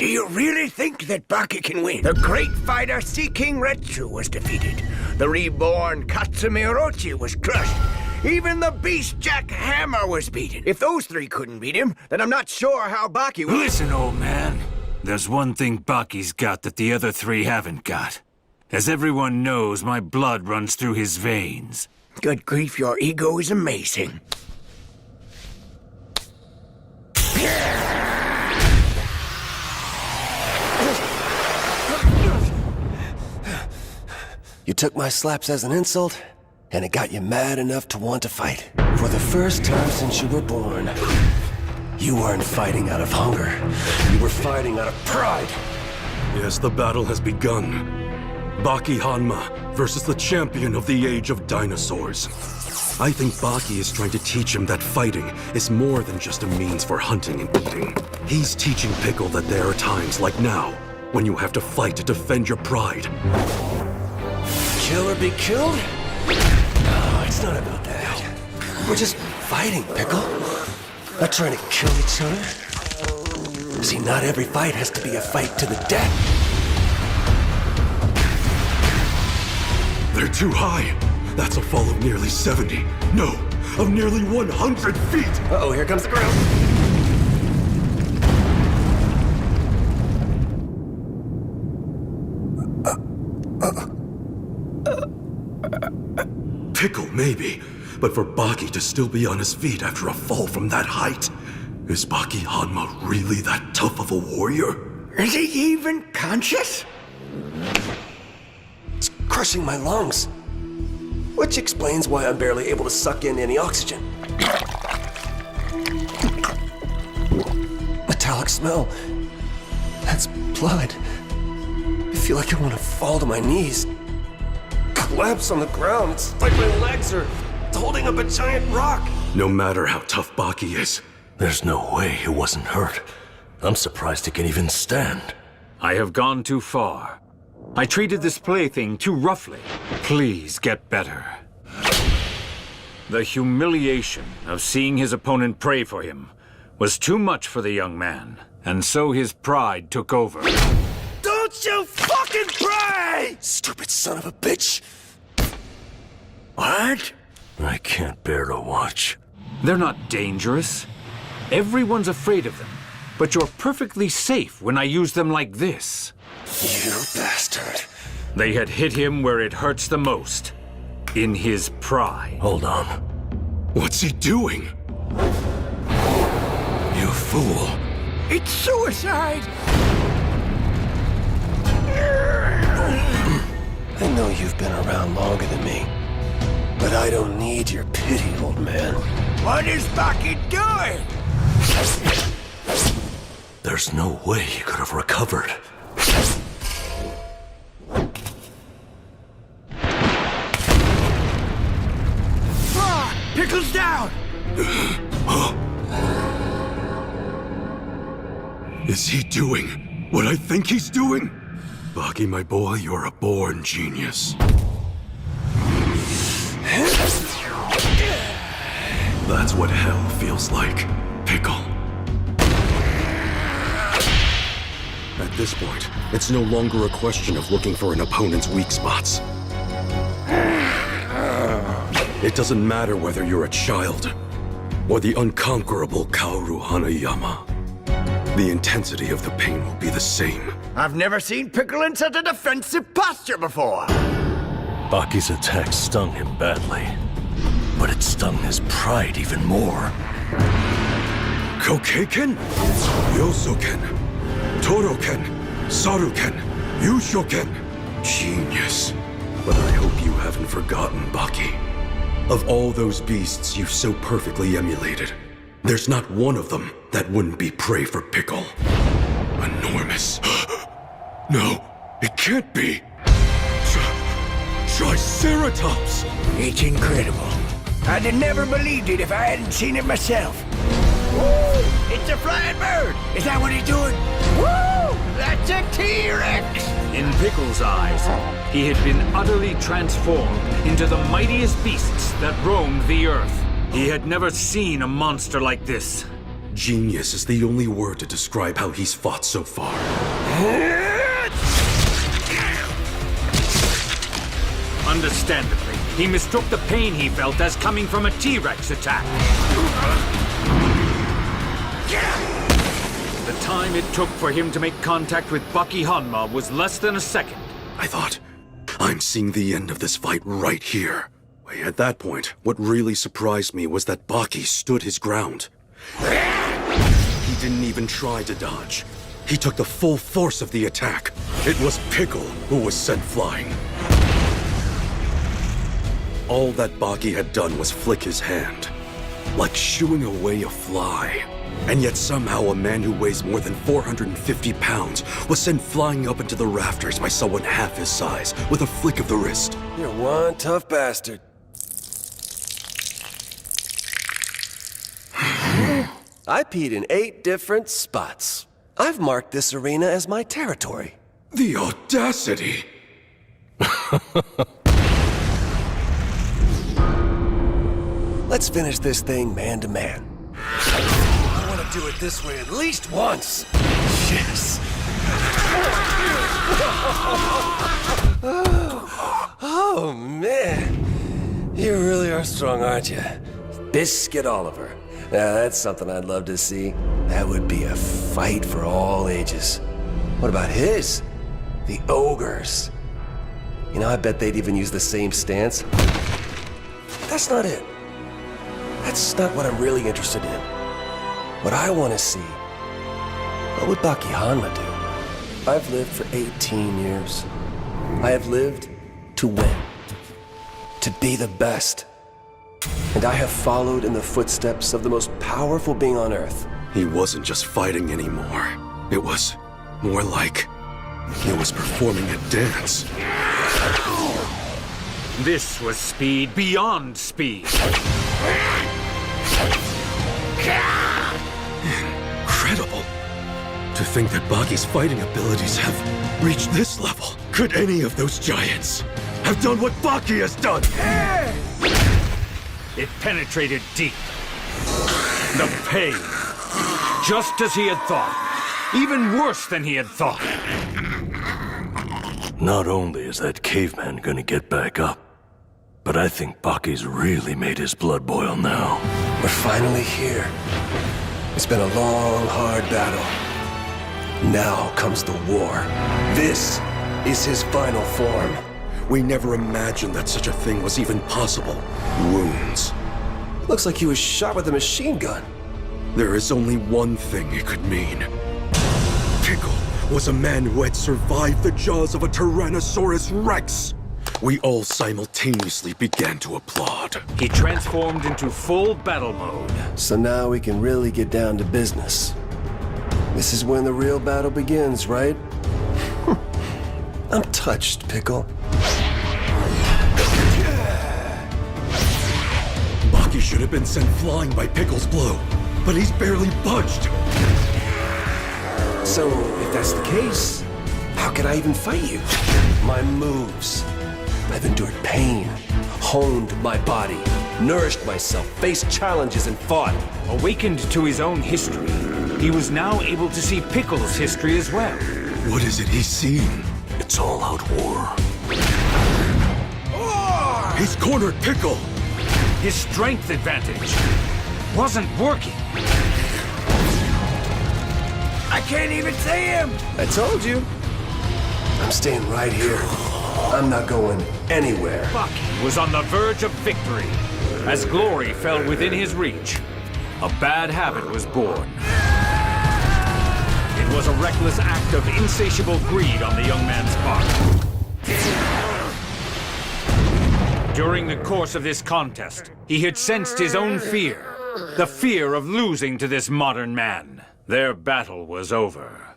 Do you really think that Baki can win? The great fighter Sea King Retsu was defeated. The reborn Katsumi Orochi was crushed. Even the beast Jack Hammer was beaten. If those three couldn't beat him, then I'm not sure how Baki will. Listen, old man. There's one thing Baki's got that the other three haven't got. As everyone knows, my blood runs through his veins. Good grief, your ego is amazing. You took my slaps as an insult, and it got you mad enough to want to fight. For the first time since you were born, you weren't fighting out of hunger. You were fighting out of pride. Yes, the battle has begun. Baki Hanma versus the champion of the age of dinosaurs. I think Baki is trying to teach him that fighting is more than just a means for hunting and eating. He's teaching Pickle that there are times like now when you have to fight to defend your pride. Kill or be killed? No, it's not about that. We're just fighting, Pickle. Not trying to kill each other. See, not every fight has to be a fight to the death. They're too high. That's a fall of nearly 70. No, of nearly 100 feet. Uh-oh, here comes the ground. Pickle, maybe. But for Baki to still be on his feet after a fall from that height, is Baki Hanma really that tough of a warrior? Is he even conscious? It's crushing my lungs. Which explains why I'm barely able to suck in any oxygen. Metallic smell. That's blood. I feel like I want to fall to my knees. Collapse on the ground. It's like my legs are holding up a giant rock. No matter how tough Baki is, There's no way he wasn't hurt. I'm surprised he can even stand. I have gone too far. I treated this plaything too roughly. Please get better. The humiliation of seeing his opponent pray for him was too much for the young man, and so his pride took over. Don't you fucking pray! Stupid son of a bitch! What? I can't bear to watch. They're not dangerous. Everyone's afraid of them, but you're perfectly safe when I use them like this. You bastard. They had hit him where it hurts the most, in his pride. Hold on. what's he doing? You fool. It's suicide! I know you've been around longer than me, but I don't need your pity, old man. What is Baki doing? There's no way he could have recovered. Ah! Pickle's down! Is he doing what I think he's doing? Baki, my boy, you're a born genius. That's what hell feels like, Pickle. At this point, it's no longer a question of looking for an opponent's weak spots. It doesn't matter whether you're a child or the unconquerable Kaoru Hanayama. The intensity of the pain will be the same. I've never seen Pickle in such a defensive posture before. Baki's attack stung him badly, but it stung his pride even more. Kokeiken, Yosoken, Toroken, Saruken, Yushoken. Genius. But I hope you haven't forgotten, Baki. Of all those beasts you've so perfectly emulated, there's not one of them that wouldn't be prey for Pickle. Enormous. No, it can't be. Triceratops! It's incredible. I'd have never believed it if I hadn't seen it myself. Woo! It's a flying bird! Is that what he's doing? Woo! That's a T-Rex! In Pickle's eyes, he had been utterly transformed into the mightiest beasts that roamed the earth. He had never seen a monster like this. Genius is the only word to describe how he's fought so far. Understandably, he mistook the pain he felt as coming from a T-Rex attack. The time it took for him to make contact with Baki Hanma was less than a second. I thought, I'm seeing the end of this fight right here. At that point, what really surprised me was that Baki stood his ground. He didn't even try to dodge. He took the full force of the attack. It was Pickle who was sent flying. All that Baki had done was flick his hand, like shooing away a fly. And yet somehow a man who weighs more than 450 pounds was sent flying up into the rafters by someone half his size with a flick of the wrist. You're one tough bastard. I peed in 8 different spots. I've marked this arena as my territory. The audacity! Let's finish this thing man to man. I want to do it this way at least once. Yes. Oh, man. You really are strong, aren't you? Biscuit Oliver. Now, that's something I'd love to see. That would be a fight for all ages. What about his? The ogres. You know, I bet they'd even use the same stance. That's not it. That's not what I'm really interested in. What I want to see, what would Baki Hanma do? I've lived for 18 years. I have lived to win, to be the best. And I have followed in the footsteps of the most powerful being on Earth. He wasn't just fighting anymore. It was more like he was performing a dance. This was speed beyond speed. Incredible. To think that Baki's fighting abilities have reached this level. Could any of those giants have done what Baki has done? It penetrated deep. The pain. Just as he had thought. Even worse than he had thought. Not only is that caveman gonna get back up, but I think Baki's really made his blood boil now. We're finally here. It's been a long, hard battle. Now comes the war. This is his final form. We never imagined that such a thing was even possible. Wounds. Looks like he was shot with a machine gun. There is only one thing it could mean. Pickle was a man who had survived the jaws of a Tyrannosaurus Rex. We all simultaneously began to applaud. He transformed into full battle mode. So now we can really get down to business. This is when the real battle begins, right? I'm touched, Pickle. Baki should have been sent flying by Pickle's blow, but he's barely budged. So, if that's the case, how could I even fight you? My moves. I've endured pain, honed my body, nourished myself, faced challenges, and fought. Awakened to his own history, he was now able to see Pickle's history as well. What is it he's seen? It's all out war. He's cornered Pickle! His strength advantage wasn't working. I can't even see him! I told you. I'm staying right here. I'm not going anywhere. Baki was on the verge of victory. As glory fell within his reach, a bad habit was born. It was a reckless act of insatiable greed on the young man's part. During the course of this contest, he had sensed his own fear. The fear of losing to this modern man. Their battle was over.